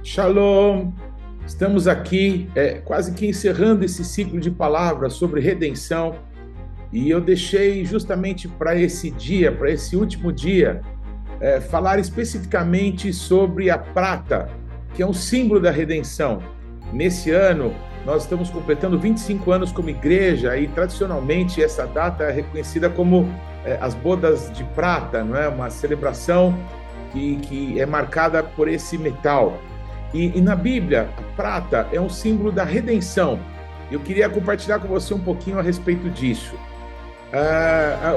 Shalom! Estamos aqui quase que encerrando esse ciclo de palavras sobre redenção e eu deixei justamente para esse dia, para esse último dia, falar especificamente sobre a prata, que é um símbolo da redenção. Nesse ano, nós estamos completando 25 anos como igreja e tradicionalmente essa data é reconhecida como as bodas de prata, não é? Uma celebração que é marcada por esse metal. E na Bíblia, a prata é um símbolo da redenção. Eu queria compartilhar com você um pouquinho a respeito disso.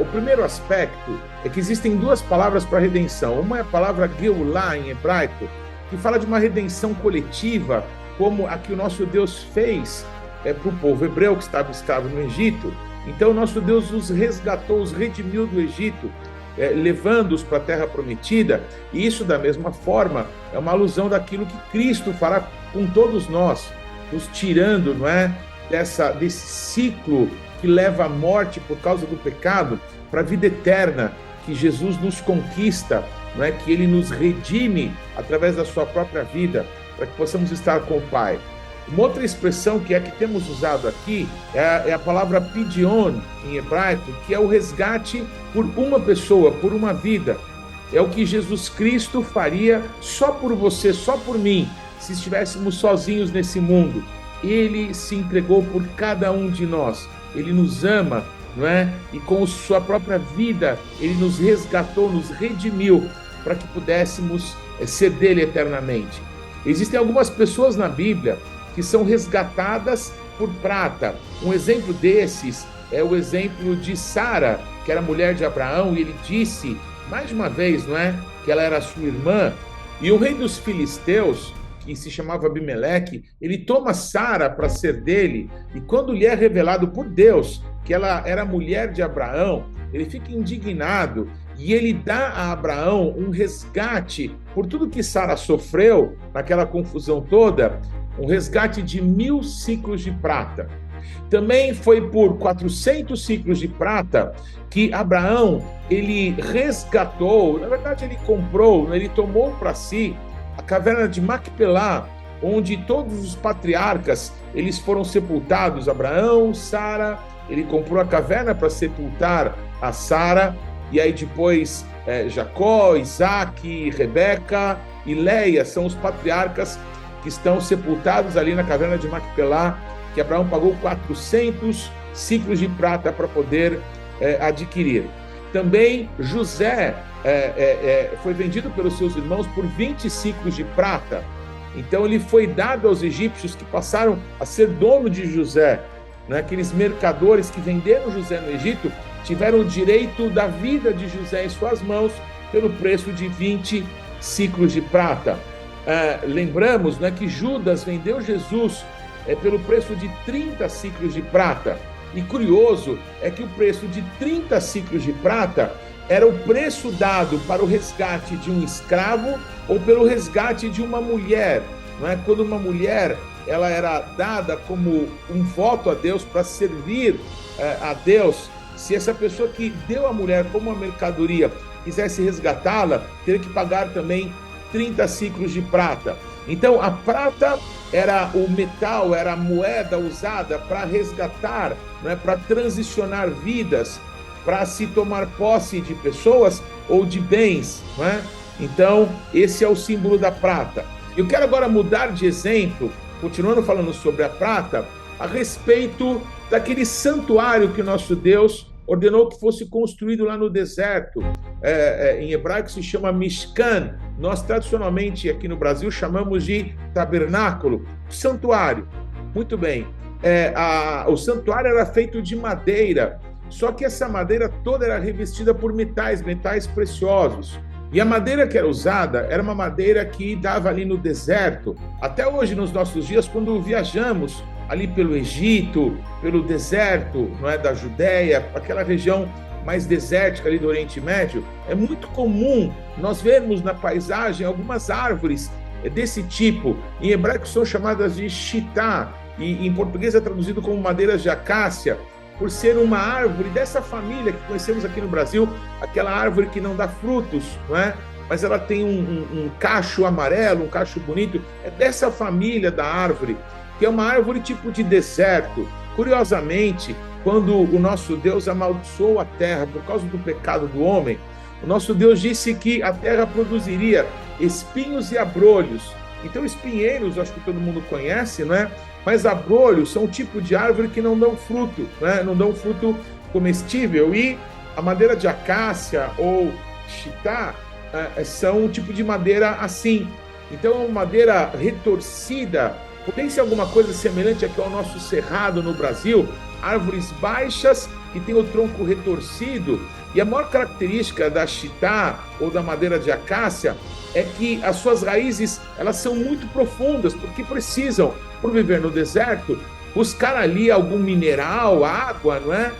O primeiro aspecto é que existem duas palavras para redenção. Uma é a palavra Geulah, em hebraico, que fala de uma redenção coletiva, como a que o nosso Deus fez para o povo hebreu que estava escravo no Egito. Então, o nosso Deus os resgatou, os redimiu do Egito, levando-os para a terra prometida, e isso da mesma forma é uma alusão daquilo que Cristo fará com todos nós, nos tirando, não é, desse ciclo que leva à morte por causa do pecado, para a vida eterna, que Jesus nos conquista, não é, que Ele nos redime através da sua própria vida, para que possamos estar com o Pai. Uma outra expressão que temos usado aqui é a palavra pidion, em hebraico, que é o resgate por uma pessoa, por uma vida. É o que Jesus Cristo faria só por você, só por mim, se estivéssemos sozinhos nesse mundo. Ele se entregou por cada um de nós. Ele nos ama, não é? E com sua própria vida, Ele nos resgatou, nos redimiu, para que pudéssemos ser dele eternamente. Existem algumas pessoas na Bíblia que são resgatadas por prata. Um exemplo desses é o exemplo de Sara, que era mulher de Abraão, e ele disse, mais de uma vez, não é, que ela era sua irmã, e o rei dos filisteus, que se chamava Abimeleque, ele toma Sara para ser dele, e quando lhe é revelado por Deus que ela era mulher de Abraão, ele fica indignado, e ele dá a Abraão um resgate por tudo que Sara sofreu naquela confusão toda, um resgate de 1000 ciclos de prata. Também foi por 400 ciclos de prata que Abraão, ele resgatou, na verdade ele comprou, ele tomou para si a caverna de Macpelá, onde todos os patriarcas, eles foram sepultados, Abraão, Sara, ele comprou a caverna para sepultar a Sara, e aí depois Jacó, Isaac, Rebeca e Leia são os patriarcas que estão sepultados ali na caverna de Macpelá, que Abraão pagou 400 ciclos de prata para poder adquirir. Também José foi vendido pelos seus irmãos por 20 ciclos de prata. Então ele foi dado aos egípcios que passaram a ser dono de José. Né? Aqueles mercadores que venderam José no Egito tiveram o direito da vida de José em suas mãos pelo preço de 20 ciclos de prata. Lembramos, né, que Judas vendeu Jesus pelo preço de 30 ciclos de prata. E curioso é que o preço de 30 ciclos de prata era o preço dado para o resgate de um escravo ou pelo resgate de uma mulher. Não é? Quando uma mulher ela era dada como um voto a Deus para servir a Deus, se essa pessoa que deu a mulher como uma mercadoria quisesse resgatá-la, teria que pagar também 30 ciclos de prata. Então, a prata era o metal, era a moeda usada para resgatar, né, para transicionar vidas, para se tomar posse de pessoas ou de bens. Né? Então, esse é o símbolo da prata. Eu quero agora mudar de exemplo, continuando falando sobre a prata, a respeito daquele santuário que nosso Deus ordenou que fosse construído lá no deserto. Em hebraico se chama Mishkan. Nós tradicionalmente aqui no Brasil chamamos de tabernáculo, santuário. Muito bem. O santuário era feito de madeira, só que essa madeira toda era revestida por metais preciosos. E a madeira que era usada era uma madeira que dava ali no deserto. Até hoje, nos nossos dias, quando viajamos ali pelo Egito, pelo deserto, não é, da Judéia, aquela região mais desértica ali do Oriente Médio, é muito comum nós vermos na paisagem algumas árvores desse tipo. Em hebraico são chamadas de chitá, e em português é traduzido como madeiras de acácia, por ser uma árvore dessa família que conhecemos aqui no Brasil, aquela árvore que não dá frutos, não é? mas ela tem um cacho amarelo, um cacho bonito. É dessa família da árvore, que é uma árvore tipo de deserto. Curiosamente, quando o nosso Deus amaldiçoou a terra por causa do pecado do homem, o nosso Deus disse que a terra produziria espinhos e abrolhos. Então, espinheiros, acho que todo mundo conhece, não é? Mas abrolhos são um tipo de árvore que não dão fruto, né? Não dão fruto comestível. E a madeira de acácia ou chitá são um tipo de madeira assim. Então, é uma madeira retorcida. Tem alguma coisa semelhante aqui ao nosso cerrado no Brasil? Árvores baixas que têm o tronco retorcido. E a maior característica da chitá ou da madeira de acácia é que as suas raízes elas são muito profundas, porque precisam, por viver no deserto, buscar ali algum mineral, água, não é?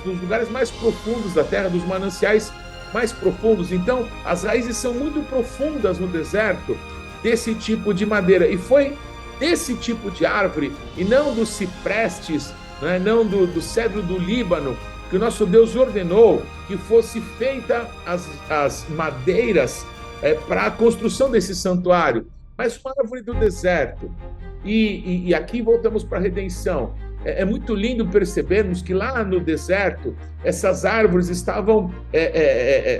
Dos lugares mais profundos da terra, dos mananciais mais profundos. Então, as raízes são muito profundas no deserto desse tipo de madeira. E foi desse tipo de árvore, e não dos ciprestes, né? Não do cedro do Líbano, que o nosso Deus ordenou que fosse feita as madeiras para a construção desse santuário, mas uma árvore do deserto. E aqui voltamos para a redenção. É muito lindo percebermos que lá no deserto, essas árvores estavam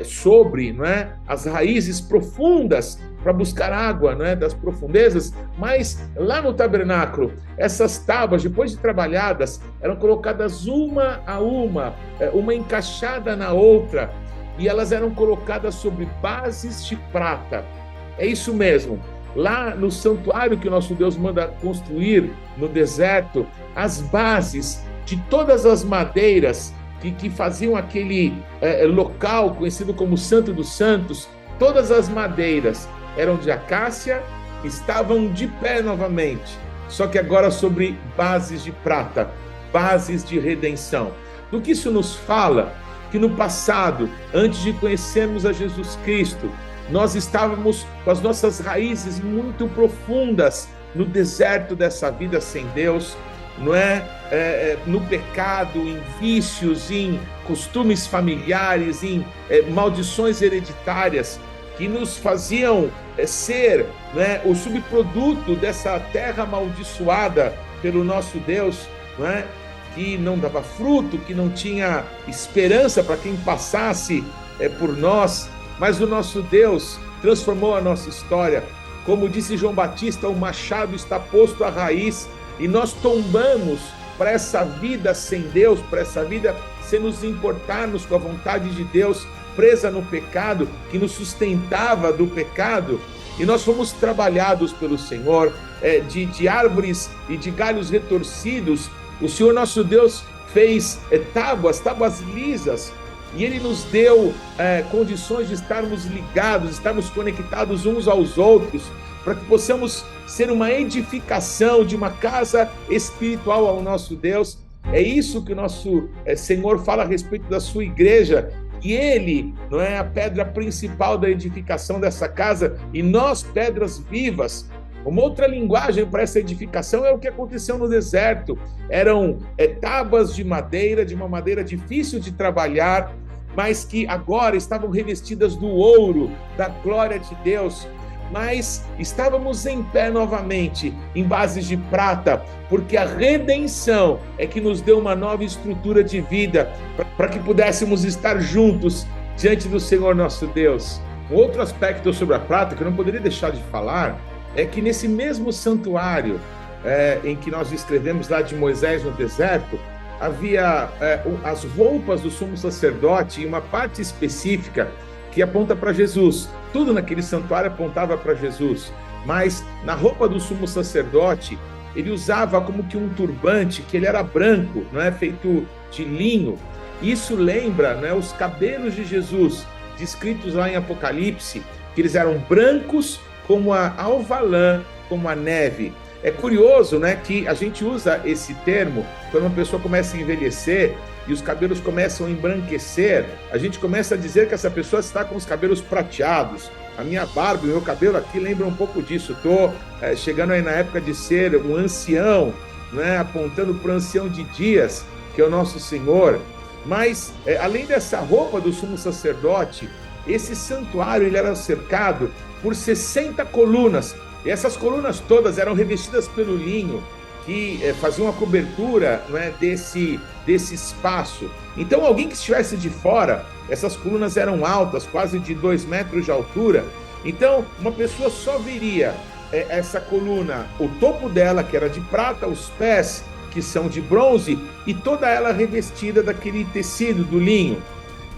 sobre, não é, as raízes profundas para buscar água, não é, das profundezas, mas lá no tabernáculo, essas tábuas, depois de trabalhadas, eram colocadas uma a uma encaixada na outra, e elas eram colocadas sobre bases de prata. É isso mesmo. Lá no santuário que o nosso Deus manda construir no deserto, as bases de todas as madeiras que faziam aquele local conhecido como Santo dos Santos, todas as madeiras eram de acácia, estavam de pé novamente, só que agora sobre bases de prata, bases de redenção. Do que isso nos fala? Que no passado, antes de conhecermos a Jesus Cristo, nós estávamos com as nossas raízes muito profundas no deserto dessa vida sem Deus, não é? No pecado, em vícios, em costumes familiares, em maldições hereditárias que nos faziam ser, né, o subproduto dessa terra amaldiçoada pelo nosso Deus, não é? Que não dava fruto, que não tinha esperança para quem passasse por nós. Mas o nosso Deus transformou a nossa história. Como disse João Batista, o machado está posto à raiz e nós tombamos para essa vida sem Deus, para essa vida sem nos importarmos com a vontade de Deus, presa no pecado, que nos sustentava do pecado, e nós fomos trabalhados pelo Senhor, de árvores e de galhos retorcidos. O Senhor nosso Deus fez tábuas lisas, e Ele nos deu condições de estarmos ligados, estarmos conectados uns aos outros, para que possamos ser uma edificação de uma casa espiritual ao nosso Deus. É isso que o nosso Senhor fala a respeito da sua igreja, e Ele não é a pedra principal da edificação dessa casa, e nós pedras vivas. Uma outra linguagem para essa edificação é o que aconteceu no deserto. Eram tábuas de madeira, de uma madeira difícil de trabalhar, mas que agora estavam revestidas do ouro, da glória de Deus. Mas estávamos em pé novamente, em bases de prata, porque a redenção é que nos deu uma nova estrutura de vida, para que pudéssemos estar juntos diante do Senhor nosso Deus. Um outro aspecto sobre a prata que eu não poderia deixar de falar é que nesse mesmo santuário em que nós escrevemos lá de Moisés no deserto, havia as roupas do sumo sacerdote e uma parte específica que aponta para Jesus. Tudo naquele santuário apontava para Jesus, mas na roupa do sumo sacerdote, ele usava como que um turbante, que ele era branco, não é, feito de linho. Isso lembra, não é, os cabelos de Jesus, descritos lá em Apocalipse, que eles eram brancos como a alva-lã, como a neve. É curioso, né, que a gente usa esse termo quando uma pessoa começa a envelhecer e os cabelos começam a embranquecer, a gente começa a dizer que essa pessoa está com os cabelos prateados. A minha barba, o meu cabelo aqui lembra um pouco disso. Estou chegando aí na época de ser um ancião, né, apontando para o ancião de dias, que é o nosso Senhor. Mas, além dessa roupa do sumo sacerdote, esse santuário ele era cercado por 60 colunas, e essas colunas todas eram revestidas pelo linho, que fazia uma cobertura, não é, desse espaço. Então alguém que estivesse de fora, essas colunas eram altas, quase de 2 metros de altura, então uma pessoa só veria essa coluna, o topo dela, que era de prata, os pés, que são de bronze, e toda ela revestida daquele tecido, do linho.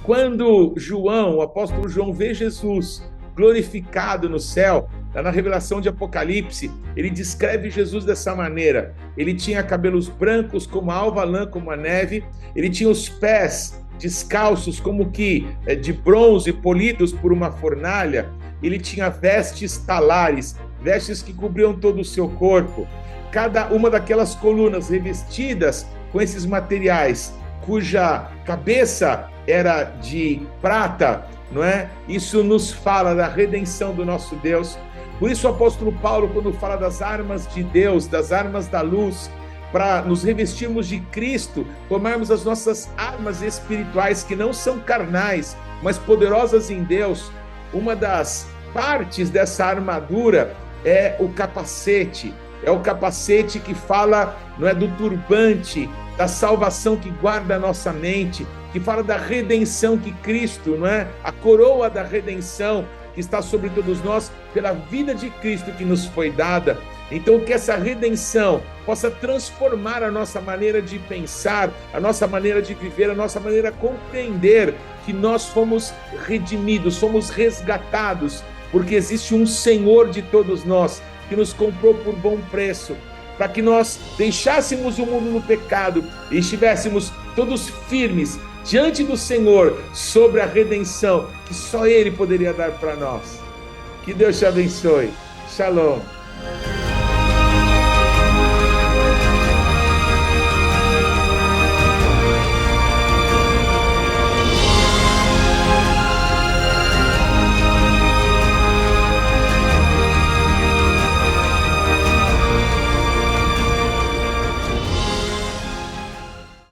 Quando João, o apóstolo João, vê Jesus glorificado no céu, lá na revelação de Apocalipse, ele descreve Jesus dessa maneira: ele tinha cabelos brancos como a alva lã, como a neve, ele tinha os pés descalços como que de bronze, polidos por uma fornalha, ele tinha vestes talares, vestes que cobriam todo o seu corpo. Cada uma daquelas colunas revestidas com esses materiais, cuja cabeça era de prata, não é? Isso nos fala da redenção do nosso Deus. Por isso o apóstolo Paulo, quando fala das armas de Deus, das armas da luz, para nos revestirmos de Cristo, tomarmos as nossas armas espirituais, que não são carnais, mas poderosas em Deus, uma das partes dessa armadura é o capacete. É o capacete que fala, não é, do turbante, da salvação que guarda a nossa mente, que fala da redenção que Cristo, não é, a coroa da redenção que está sobre todos nós pela vida de Cristo que nos foi dada. Então que essa redenção possa transformar a nossa maneira de pensar, a nossa maneira de viver, a nossa maneira de compreender que nós fomos redimidos, fomos resgatados, porque existe um Senhor de todos nós, que nos comprou por bom preço, para que nós deixássemos o mundo no pecado e estivéssemos todos firmes diante do Senhor sobre a redenção que só Ele poderia dar para nós. Que Deus te abençoe. Shalom.